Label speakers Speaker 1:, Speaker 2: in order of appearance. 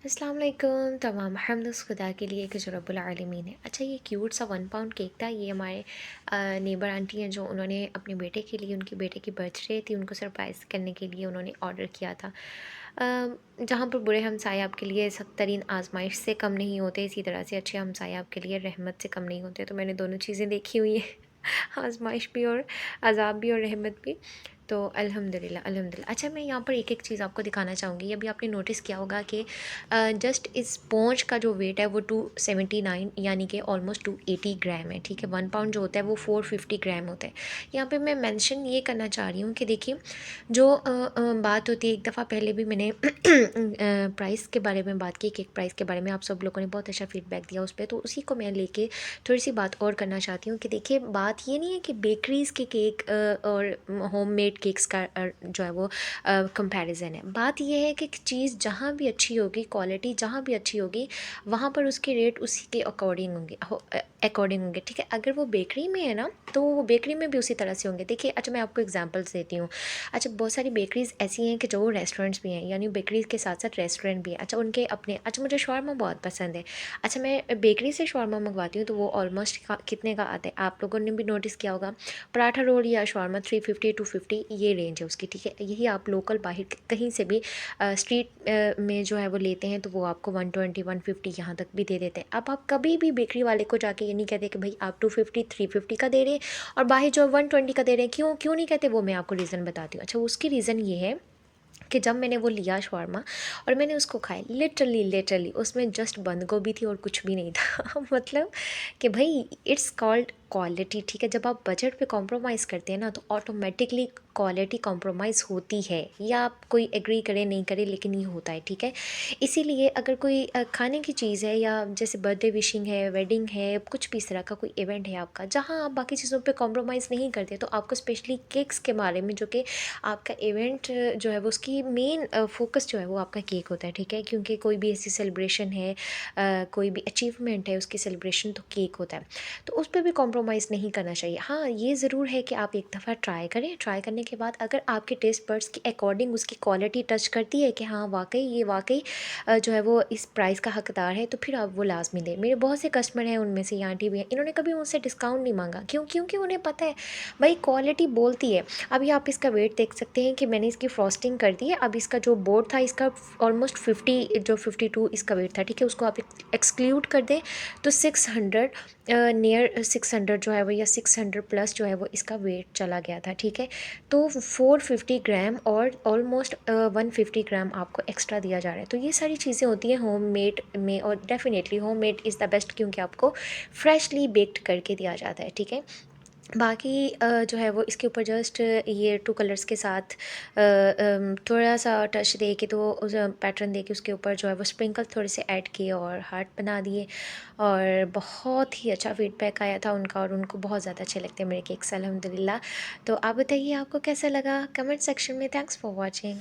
Speaker 1: अस्सलाम वालेकुम। तमाम हम्द उस खुदा के लिए कि जो रब्बुल आलमीन है। अच्छा, ये क्यूट सा 1 पाउंड केक था। ये हमारे नेबर आंटी हैं जो उन्होंने अपने बेटे के लिए, उनकी बेटे की बर्थडे थी, उनको सरप्राइज़ करने के लिए उन्होंने ऑर्डर किया था। जहाँ पर बुरे हमसाए आपके लिए सख्तरीन आजमाइश से कम नहीं होते, इसी तरह से अच्छे हमसाए आपके लिए रहमत से कम नहीं होते। तो मैंने दोनों चीज़ें देखी हुई हैं आजमाइश भी और अज़ाब भी और रहमत भी। तो अल्हम्दुलिल्लाह अल्हम्दुलिल्लाह। अच्छा, मैं यहाँ पर एक-एक चीज़ आपको दिखाना चाहूँगी। अभी आपने नोटिस किया होगा कि जस्ट इस स्पॉन्ज का जो वेट है वो 279 यानी कि ऑलमोस्ट 280 ग्राम है, ठीक है। 1 पाउंड जो होता है वो 450 ग्राम होता है। यहाँ पे मैं मेंशन ये करना चाह रही हूँ कि देखिए, जो बात होती है, एक दफ़ा पहले भी मैंने प्राइस के बारे में बात की, केक प्राइस के बारे में आप सब लोगों ने बहुत अच्छा फीडबैक दिया उस पे, तो उसी को मैं लेके थोड़ी सी बात और करना चाहती हूँ कि देखिए, बात ये नहीं है कि बेकरीज़ के केक और होममेड केक्स का जो है वो कंपैरिज़न है। बात ये है कि चीज़ जहाँ भी अच्छी होगी, क्वालिटी जहाँ भी अच्छी होगी, वहाँ पर उसके रेट उसी के अकॉर्डिंग होंगे, ठीक है। अगर वो बेकरी में है ना, तो वो बेकरी में भी उसी तरह से होंगे। देखिए, अच्छा मैं आपको एग्जांपल्स देती हूँ। अच्छा, बहुत सारी बेकरीज़ ऐसी हैं कि जो रेस्टोरेंट्स भी हैं, यानी बेकरीज़ के साथ साथ रेस्टोरेंट भी हैं। अच्छा, उनके अपने, अच्छा मुझे शौरमा बहुत पसंद है। अच्छा, मैं बेकरी से शौरमा मंगवाती हूँ तो वो ऑलमोस्ट कितने का आता है, आप लोगों ने भी नोटिस किया होगा। पराठा रोल या शौरमा 350 250 ये रेंज है उसकी, ठीक है। यही आप लोकल बाहर कहीं से भी स्ट्रीट में जो है वो लेते हैं तो वो आपको 120 150 यहाँ तक भी दे देते हैं। अब आप कभी भी बेकरी वाले को जाके ये नहीं कहते कि भाई आप 250 350 का दे रहे हैं और बाहर जो 120 का दे रहे हैं, क्यों क्यों नहीं कहते, वो मैं आपको रीज़न बताती हूँ। अच्छा, उसकी रीज़न ये है कि जब मैंने वो लिया शवारमा और मैंने उसको खाया, लिटरली उसमें जस्ट बंद गोभी थी और कुछ भी नहीं था मतलब कि भाई इट्स कॉल्ड क्वालिटी, ठीक है। जब आप बजट पे कॉम्प्रोमाइज़ करते हैं ना, तो ऑटोमेटिकली क्वालिटी कॉम्प्रोमाइज़ होती है, या आप कोई एग्री करे नहीं करे, लेकिन ये होता है, ठीक है। इसीलिए अगर कोई खाने की चीज़ है, या जैसे बर्थडे विशिंग है, वेडिंग है, कुछ भी इस तरह का कोई इवेंट है आपका, जहाँ आप बाकी चीज़ों पे कॉम्प्रोमाइज़ नहीं करते, तो आपको स्पेशली केक्स के बारे में, जो कि आपका इवेंट जो है वो उसकी मेन फ़ोकस जो है वो आपका केक होता है, ठीक है। क्योंकि कोई भी ऐसी सेलिब्रेशन है, कोई भी अचीवमेंट है, उसकी सेलिब्रेशन तो केक होता है, तो उस पे भी कॉम्प्रोमाइज़ नहीं करना चाहिए। हाँ, ये ज़रूर है कि आप एक दफ़ा ट्राई करें, ट्राई करने के बाद अगर आपके टेस्ट बड्स के अकॉर्डिंग उसकी क्वालिटी टच करती है कि हाँ वाक़ई ये वाक़ई जो है वो इस प्राइस का हकदार है, तो फिर आप वो लाज़मी दें। मेरे बहुत से कस्टमर हैं, उनमें से ये आंटी भी हैं, इन्होंने कभी मुझसे डिस्काउंट नहीं माँगा। क्यों? क्योंकि उन्हें पता है भई क्वालिटी बोलती है। अभी आप इसका वेट देख सकते हैं कि मैंने इसकी फ्रॉस्टिंग कर दी है। अब इसका जो बोर्ड था, इसका ऑलमोस्ट 50 जो 52 इसका वेट था, ठीक है। उसको आप एक्सक्लूड कर दें तो 600 नियर 600 जो है वो, या 600 प्लस जो है वो इसका वेट चला गया था, ठीक है। तो 450 ग्राम और ऑलमोस्ट 150 ग्राम आपको एक्स्ट्रा दिया जा रहा है। तो ये सारी चीज़ें होती हैं होममेड में, और definitely homemade is the best, क्योंकि आपको फ्रेशली बेक्ड करके दिया जाता है, ठीक है। बाकी जो है वो इसके ऊपर जस्ट ये 2 कलर्स के साथ थोड़ा सा टच दे के, तो उस पैटर्न दे के उसके ऊपर जो है वो स्प्रिंकल थोड़े से ऐड किए और हार्ट बना दिए, और बहुत ही अच्छा फीडबैक आया था उनका, और उनको बहुत ज़्यादा अच्छे लगते हैं मेरे केक्स अल्हम्दुलिल्लाह। तो आप बताइए आपको कैसा लगा, कमेंट सेक्शन में। Thanks for watching.